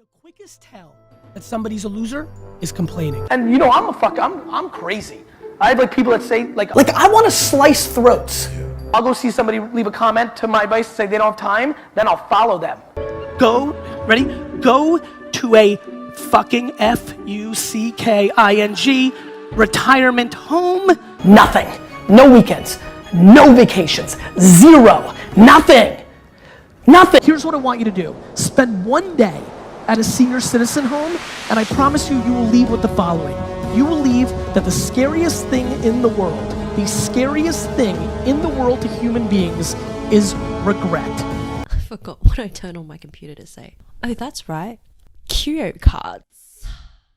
The quickest tell that somebody's a loser is complaining. And you know, I'm crazy. I have like people that say like I want to slice throats. I'll go see somebody leave a comment to my advice, say they don't have time, then I'll follow them. Go to a fucking F-U-C-K-I-N-G retirement home. Nothing. No weekends. No vacations. Zero. Nothing. Nothing. Here's what I want you to do. Spend one day at a senior citizen home, and I promise you, you will leave with the following. You will leave that the scariest thing in the world, the scariest thing in the world to human beings is regret. I forgot what I turned on my computer to say. Oh, that's right. CurioCards.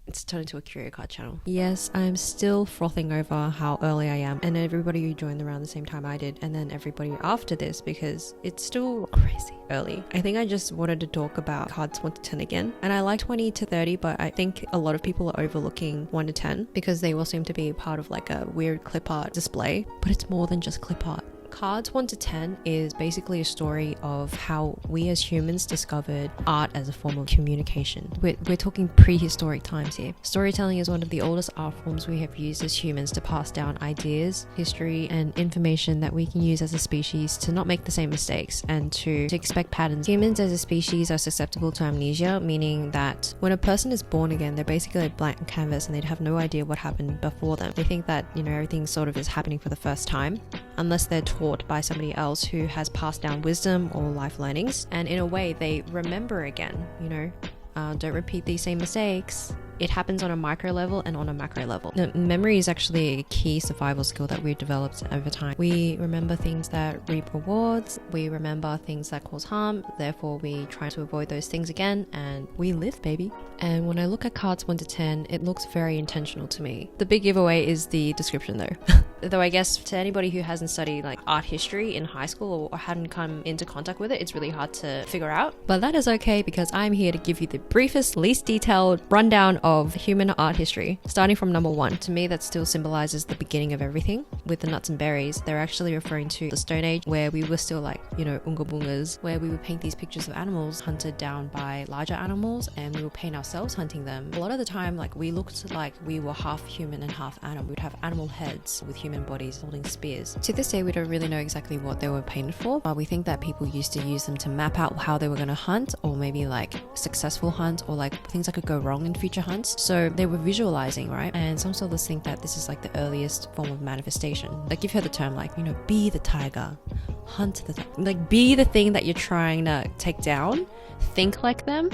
It's turned into a CurioCard channel. Yes, I'm still frothing over how early I am, and everybody who joined around the same time I did, and then everybody after this, because it's still crazy early. I think I just wanted to talk about cards 1 to 10 again, and I like 20 to 30, but I think a lot of people are overlooking 1 to 10 because they all seem to be part of like a weird clip art display, but it's more than just clip art. Cards 1 to 10 is basically a story of how we as humans discovered art as a form of communication. We're talking prehistoric times here. Storytelling is one of the oldest art forms we have used as humans to pass down ideas, history, and information that we can use as a species to not make the same mistakes and to expect patterns. Humans as a species are susceptible to amnesia, meaning that when a person is born again, they're basically a blank canvas and they'd have no idea what happened before them. They think that, everything sort of is happening for the first time, unless they're taught by somebody else who has passed down wisdom or life learnings, and in a way they remember again. Don't repeat these same mistakes. It happens on a micro level and on a macro level. Now, memory is actually a key survival skill that we've developed over time. We remember things that reap rewards, we remember things that cause harm, therefore we try to avoid those things again, and we live, baby. And when I look at cards 1 to 10, it looks very intentional to me. The big giveaway is the description though. Though I guess to anybody who hasn't studied like art history in high school or hadn't come into contact with it, it's really hard to figure out. But that is okay, because I'm here to give you the briefest, least detailed rundown of human art history. Starting from number 1, to me that still symbolizes the beginning of everything. With the nuts and berries, they're actually referring to the Stone Age, where we were still like, unga bungas, where we would paint these pictures of animals hunted down by larger animals, and we would paint ourselves hunting them. A lot of the time, like, we looked like we were half human and half animal. We'd have animal heads with human bodies holding spears. To this day, we don't really know exactly what they were painted for, but we think that people used to use them to map out how they were going to hunt, or maybe like successful hunt, or like things that could go wrong in future hunts. So they were visualizing, right? And some scholars think that this is like the earliest form of manifestation. Like, you've heard the term like, be the tiger, hunt the like, be the thing that you're trying to take down, think like them,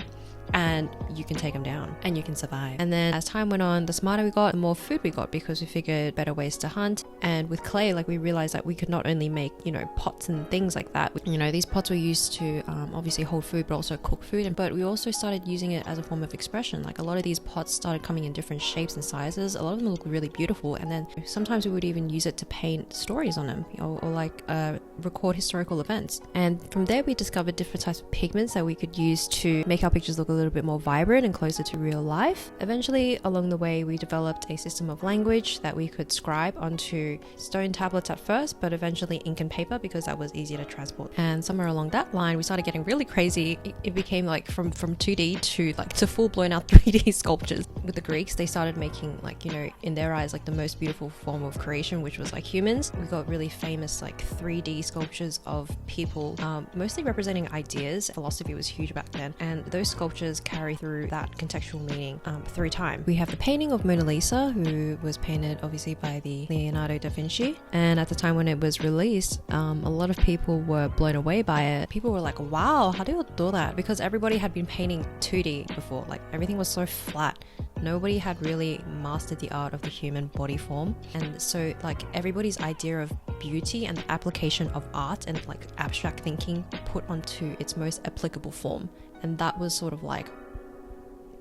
and you can take them down and you can survive. And then as time went on, the smarter we got, the more food we got, because we figured better ways to hunt. And with clay, like, we realized that we could not only make pots and things like that. These pots were used to obviously hold food, but also cook food, but we also started using it as a form of expression. Like, a lot of these pots started coming in different shapes and sizes. A lot of them look really beautiful, and then sometimes we would even use it to paint stories on them, or like record historical events. And from there we discovered different types of pigments that we could use to make our pictures look a little bit more vibrant and closer to real life. Eventually, along the way, we developed a system of language that we could scribe onto stone tablets at first, but eventually ink and paper, because that was easier to transport. And somewhere along that line, we started getting really crazy. It became like from 2D to full blown out 3D sculptures. With the Greeks, they started making in their eyes, like the most beautiful form of creation, which was like humans. We got really famous like 3D sculptures of people, mostly representing ideas. Philosophy was huge back then, and those sculptures carry through that contextual meaning through time. We have the painting of Mona Lisa, who was painted obviously by the Leonardo da Vinci, and at the time when it was released, a lot of people were blown away by it. People were like, wow, how do you do that? Because everybody had been painting 2D before. Like, everything was so flat. Nobody had really mastered the art of the human body form, and so like everybody's idea of beauty and the application of art and like abstract thinking put onto its most applicable form. And that was sort of like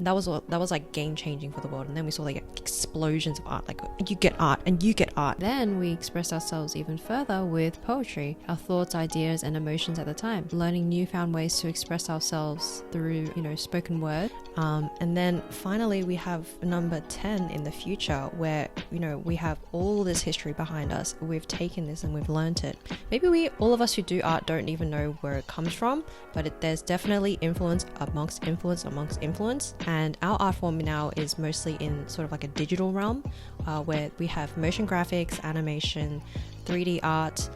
that was like game changing for the world. And then we saw like explosions of art, like you get art and you get art. Then we expressed ourselves even further with poetry, our thoughts, ideas and emotions at the time, learning newfound ways to express ourselves through, you know, spoken word. And then finally we have number 10 in the future, where, you know, we have all this history behind us. We've taken this and we've learned it. Maybe all of us who do art don't even know where it comes from, but there's definitely influence amongst influence. And our art form now is mostly in sort of like a digital realm, where we have motion graphics, animation, 3D art,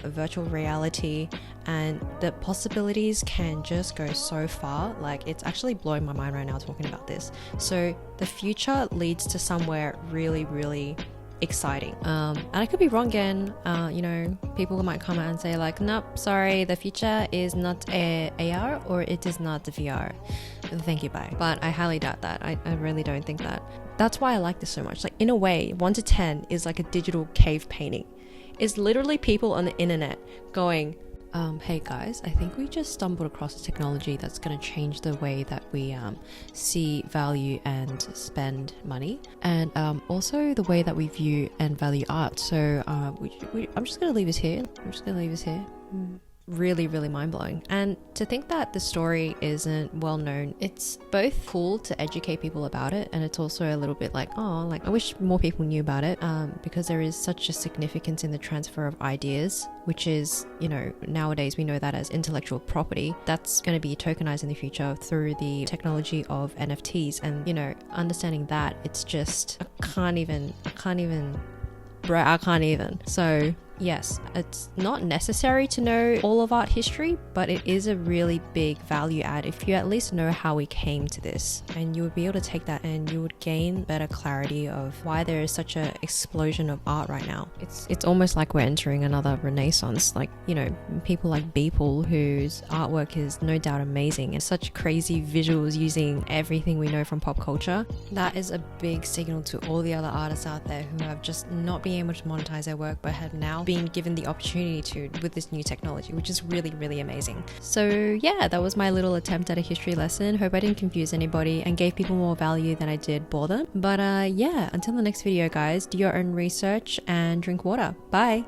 virtual reality, and the possibilities can just go so far. Like, it's actually blowing my mind right now talking about this. So the future leads to somewhere really, really exciting. And I could be wrong again. You know, people might come out and say like, nope, sorry, the future is not AR or it is not VR. Thank you, bye. But I highly doubt that. I really don't think that. That's why I like this so much. Like, in a way, 1 to 10 is like a digital cave painting. It's literally people on the internet going, hey guys, I think we just stumbled across a technology that's going to change the way that we see value and spend money, and also the way that we view and value art. So I'm just going to leave us here. Really, really mind-blowing. And to think that the story isn't well known, it's both cool to educate people about it, and it's also a little bit like, oh, like I wish more people knew about it, because there is such a significance in the transfer of ideas, which is, you know, nowadays we know that as intellectual property. That's going to be tokenized in the future through the technology of NFTs. And, you know, understanding that, it's just, I can't even. So yes, it's not necessary to know all of art history, but it is a really big value add if you at least know how we came to this, and you would be able to take that and you would gain better clarity of why there is such an explosion of art right now. It's almost like we're entering another renaissance. Like, you know, people like Beeple, whose artwork is no doubt amazing and such crazy visuals using everything we know from pop culture. That is a big signal to all the other artists out there who have just not been able to monetize their work, but have now been given the opportunity to with this new technology, which is really, really amazing. So yeah, that was my little attempt at a history lesson. Hope I didn't confuse anybody and gave people more value than I did bore them. But yeah, until the next video guys, do your own research and drink water. Bye.